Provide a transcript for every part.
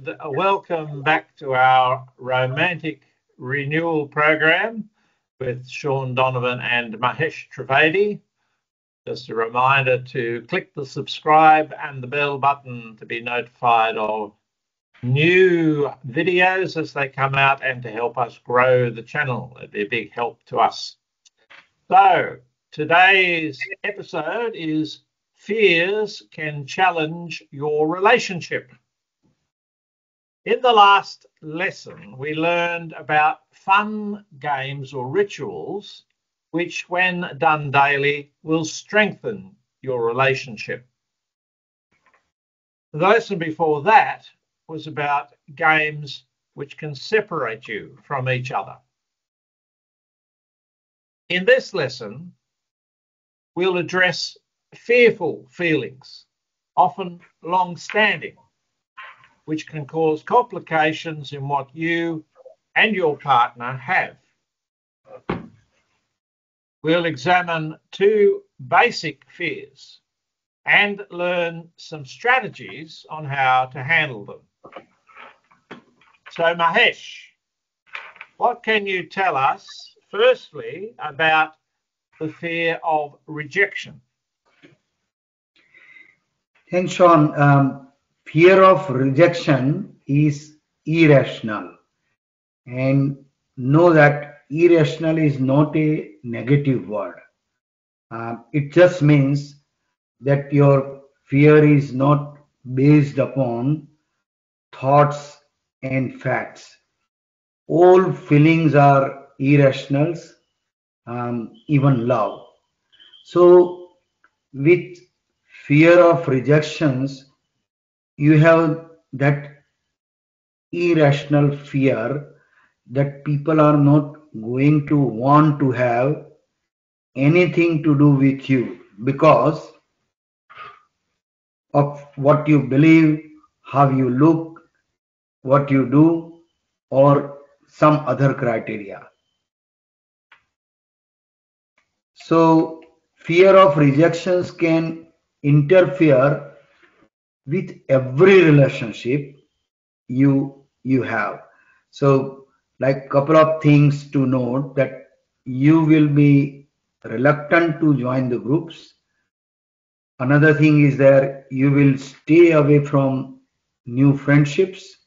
and welcome back to our romantic renewal program with Sean Donovan and Mahesh Trivedi. Just a reminder to click the subscribe and the bell button to be notified of new videos as they come out and to help us grow the channel. It'd be a big help to us. So today's episode is Fears Can Challenge Your Relationship. In the last lesson, we learned about fun games or rituals which, when done daily, will strengthen your relationship. The lesson before that was about games which can separate you from each other. In this lesson, we'll address fearful feelings, often long-standing, which can cause complications in what you and your partner have. We'll examine two basic fears and learn some strategies on how to handle them. So Mahesh, what can you tell us firstly about the fear of rejection? Thanks, Sean. Fear of rejection is irrational, and know that irrational is not a negative word. It just means that your fear is not based upon thoughts and facts. All feelings are irrational, even love. So with fear of rejections, you have that irrational fear that people are not going to want to have anything to do with you because of what you believe, how you look, what you do, or some other criteria. So fear of rejections can interfere with every relationship you have. So like couple of things to note, that you will be reluctant to join the groups. Another thing is that you will stay away from new friendships.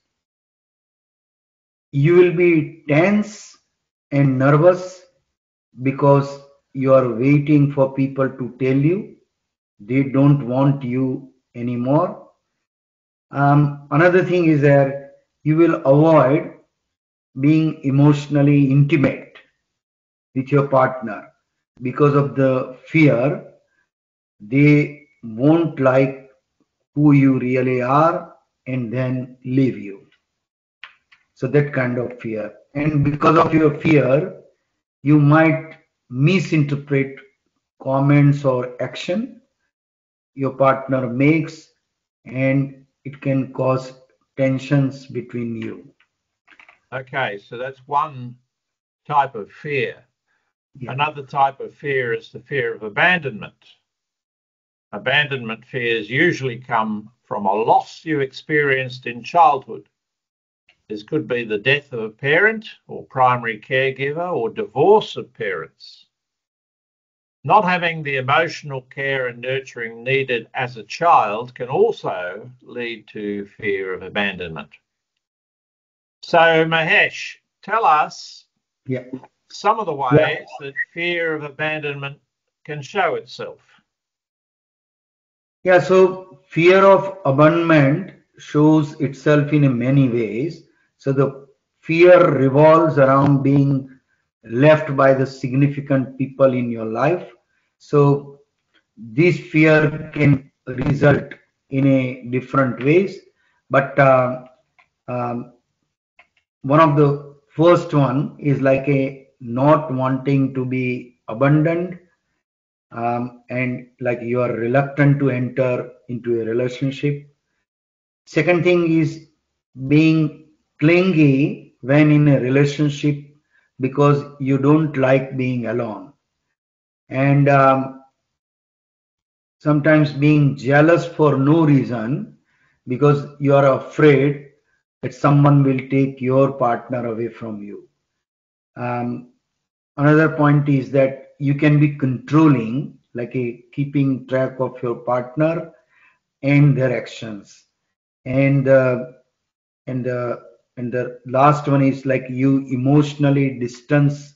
You will be tense and nervous because you are waiting for people to tell you they don't want you anymore. Another thing is that you will avoid being emotionally intimate with your partner because of the fear they won't like who you really are and then leave you. So that kind of fear. And because of your fear, you might misinterpret comments or action your partner makes, and it can cause tensions between you. Okay, so that's one type of fear. Yeah. Another type of fear is the fear of abandonment. Abandonment fears usually come from a loss you experienced in childhood. This could be the death of a parent or primary caregiver or divorce of parents. Not having the emotional care and nurturing needed as a child can also lead to fear of abandonment. So Mahesh, tell us some of the ways that fear of abandonment can show itself. Yeah, so fear of abandonment shows itself in many ways. So the fear revolves around being left by the significant people in your life. So this fear can result in a different ways, but one of the first one is like a not wanting to be abandoned, and like you are reluctant to enter into a relationship. Second thing is being clingy when in a relationship because you don't like being alone, and sometimes being jealous for no reason because you are afraid that someone will take your partner away from you. Another point is that you can be controlling, like keeping track of your partner and their actions. And and the last one is like you emotionally distance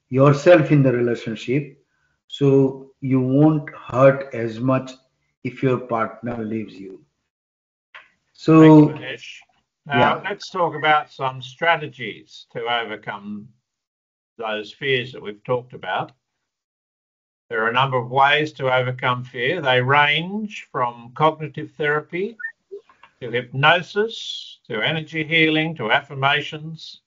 yourself in the relationship, so you won't hurt as much if your partner leaves you. So Thanks, Mahesh. Now, yeah, let's talk about some strategies to overcome those fears that we've talked about. There are a number of ways to overcome fear. They range from cognitive therapy to hypnosis, to energy healing, to affirmations.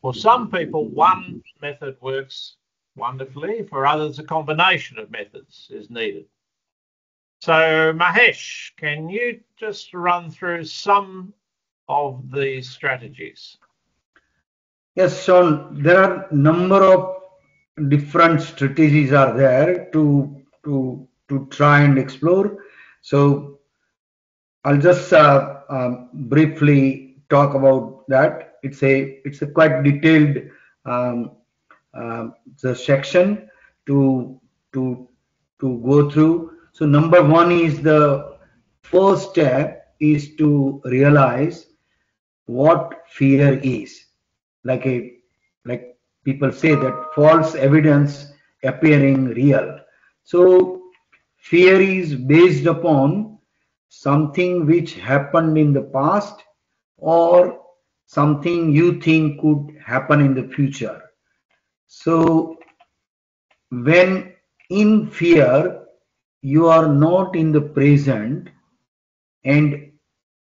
For some people, one method works wonderfully. For others, a combination of methods is needed. So, Mahesh, can you just run through some of these strategies? yes, Sean, there are number of different strategies are there to try and explore. So I'll just briefly talk about that. It's a quite detailed um, the section to to to go through. So number one is the first step is to realize what fear is. Like like people say that false evidence appearing real. So fear is based upon something which happened in the past or something you think could happen in the future. So when in fear, you are not in the present, and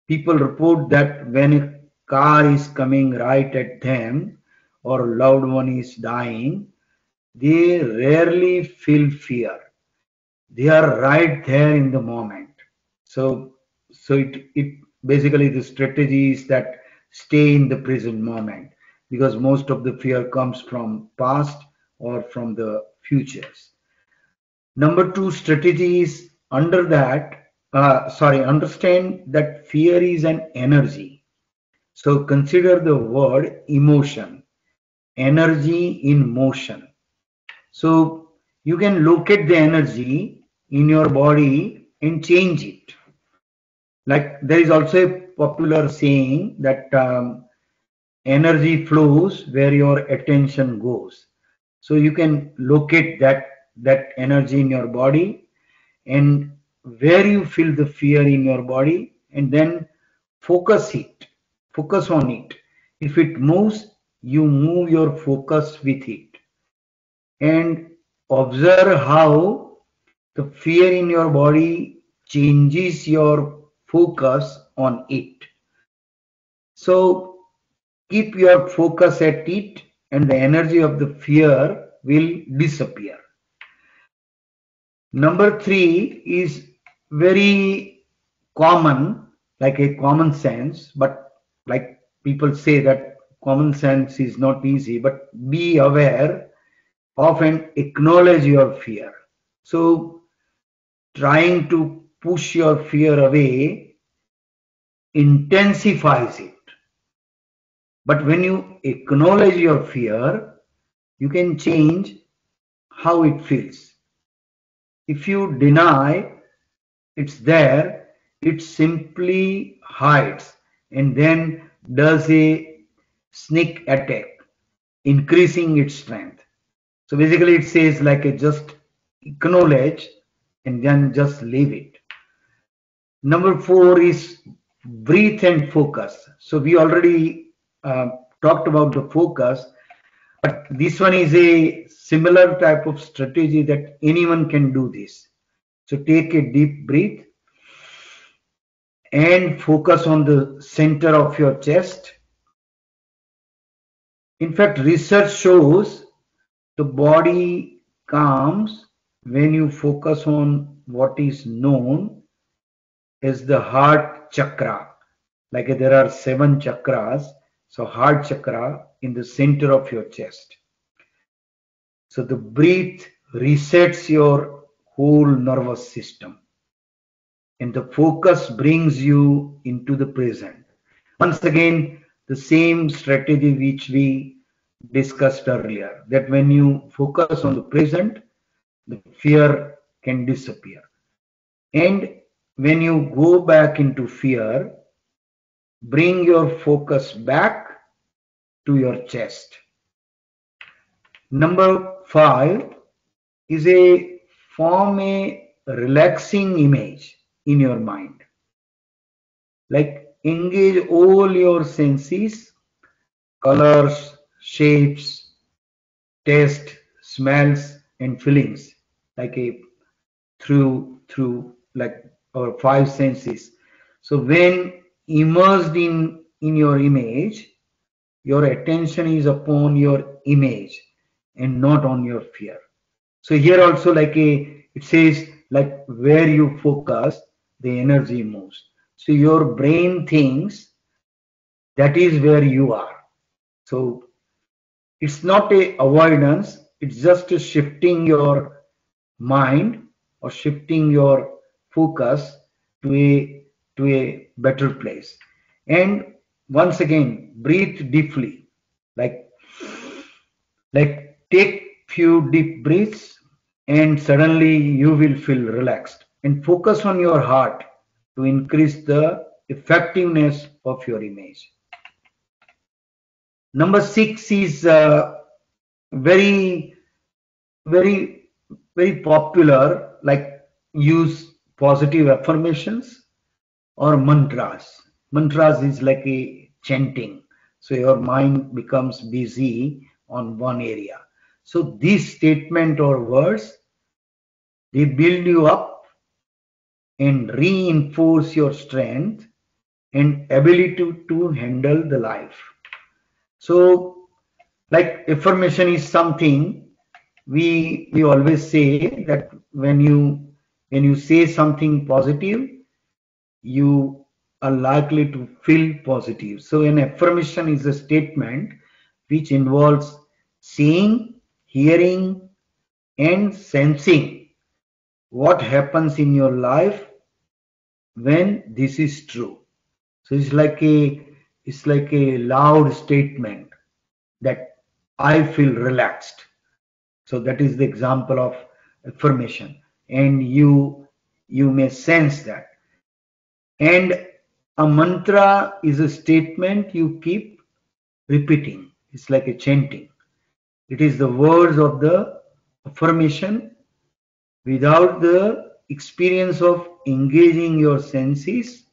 people report that when a car is coming right at them or a loved one is dying, they rarely feel fear. They are right there in the moment. So it basically the strategy is that stay in the present moment, because most of the fear comes from past or from the futures. Number two strategy is understand that fear is an energy. So consider the word emotion, energy in motion. So you can locate the energy in your body and change it. Like there is also a popular saying that energy flows where your attention goes. So you can locate that energy in your body and where you feel the fear in your body, and then focus on it. If it moves, you move your focus with it, and observe how the fear in your body changes your focus on it. So keep your focus at it and the energy of the fear will disappear. Number three is very common, like a common sense, but like people say that common sense is not easy, but be aware of and acknowledge your fear. So trying to push your fear away intensifies it. But when you acknowledge your fear, you can change how it feels. If you deny it's there, it simply hides and then does a sneak attack, increasing its strength. So basically, it says like a just acknowledge and then just leave it. Number four is breathe and focus. So we already talked about the focus, but this one is a similar type of strategy that anyone can do this. So take a deep breath and focus on the center of your chest. In fact, research shows the body calms when you focus on what is known as the heart chakra. Like there are 7 chakras, so heart chakra in the center of your chest. So the breath resets your whole nervous system, and the focus brings you into the present. Once again, the same strategy which we discussed earlier, that when you focus on the present, the fear can disappear. And when you go back into fear, bring your focus back to your chest. Number 5 is form a relaxing image in your mind. Like engage all your senses, colors, shapes, taste, smells, and feelings, like through like our 5 senses. So when immersed in your image, your attention is upon your image and not on your fear. So here also it says like where you focus, the energy moves. So your brain thinks that is where you are. So it's not a avoidance, it's just a shifting your mind or shifting your focus to a better place. And once again, breathe deeply, like take few deep breaths, and suddenly you will feel relaxed. And focus on your heart to increase the effectiveness of your image. Number 6 is very, very, very popular, like use positive affirmations or mantras. Mantras is like a chanting. So your mind becomes busy on one area. So this statement or words, they build you up and reinforce your strength and ability to handle the life. So like affirmation is something we always say that when you say something positive, you are likely to feel positive. So an affirmation is a statement which involves seeing, hearing, and sensing what happens in your life when this is true. So it's like a loud statement that I feel relaxed. So that is the example of affirmation, and you may sense that. And a mantra is a statement you keep repeating. It's like a chanting. It is the words of the affirmation without the experience of engaging your senses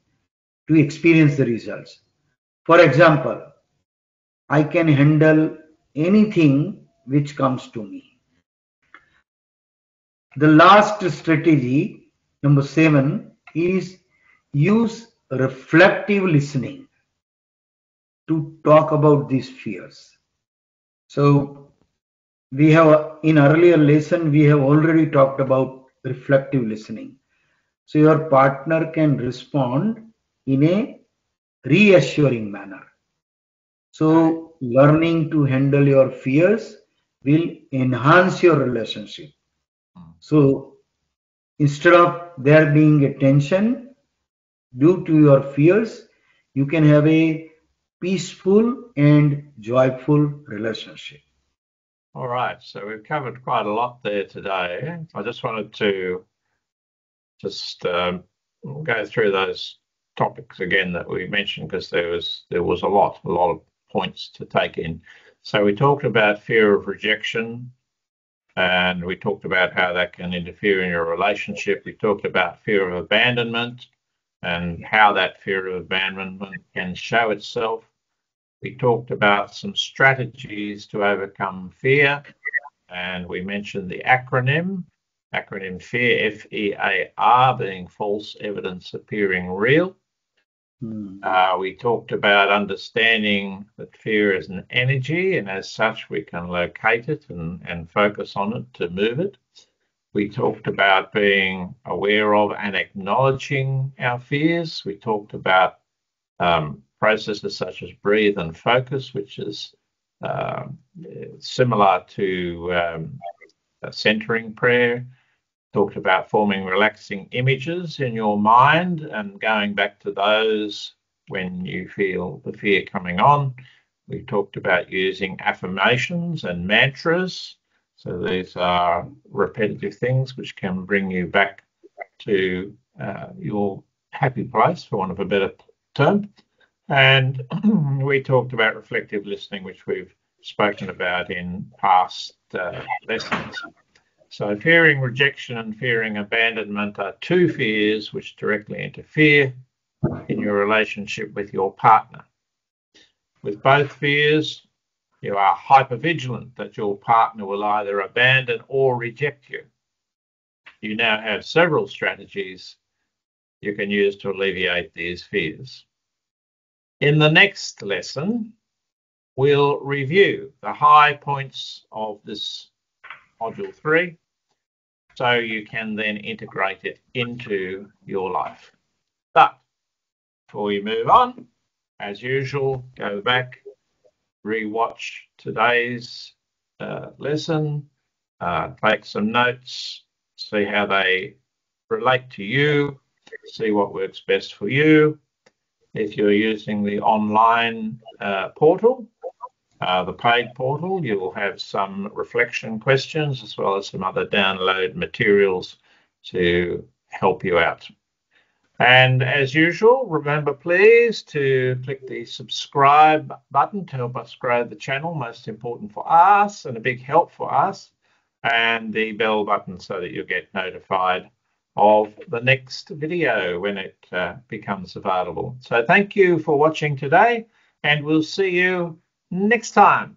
to experience the results. For example, I can handle anything which comes to me. The last strategy, number 7, is use reflective listening to talk about these fears. So we have in earlier lesson we have already talked about reflective listening. So your partner can respond in a reassuring manner. So learning to handle your fears will enhance your relationship. So instead of there being a tension due to your fears, you can have a peaceful and joyful relationship. All right, so we've covered quite a lot there today. I just wanted to go through those topics again that we mentioned because there was a lot of points to take in. So we talked about fear of rejection, and we talked about how that can interfere in your relationship. We talked about fear of abandonment and how that fear of abandonment can show itself. We talked about some strategies to overcome fear, and we mentioned the acronym FEAR, FEAR, being false evidence appearing real. We talked about understanding that fear is an energy, and as such, we can locate it and focus on it to move it. We talked about being aware of and acknowledging our fears. We talked about processes such as breathe and focus, which is similar to centering prayer. Talked about forming relaxing images in your mind and going back to those when you feel the fear coming on. We talked about using affirmations and mantras. So these are repetitive things which can bring you back to your happy place, for want of a better term. And we talked about reflective listening, which we've spoken about in past lessons. So fearing rejection and fearing abandonment are two fears which directly interfere in your relationship with your partner. With both fears, you are hypervigilant that your partner will either abandon or reject you. You now have several strategies you can use to alleviate these fears. In the next lesson, we'll review the high points of this Module 3, so you can then integrate it into your life. But before we move on, as usual, go back, re-watch today's lesson, take some notes, see how they relate to you, see what works best for you. If you're using the online portal, the paid portal, you will have some reflection questions as well as some other download materials to help you out. And as usual, remember please to click the subscribe button to help us grow the channel, most important for us and a big help for us, and the bell button so that you'll get notified of the next video when it becomes available. So thank you for watching today, and we'll see you next time.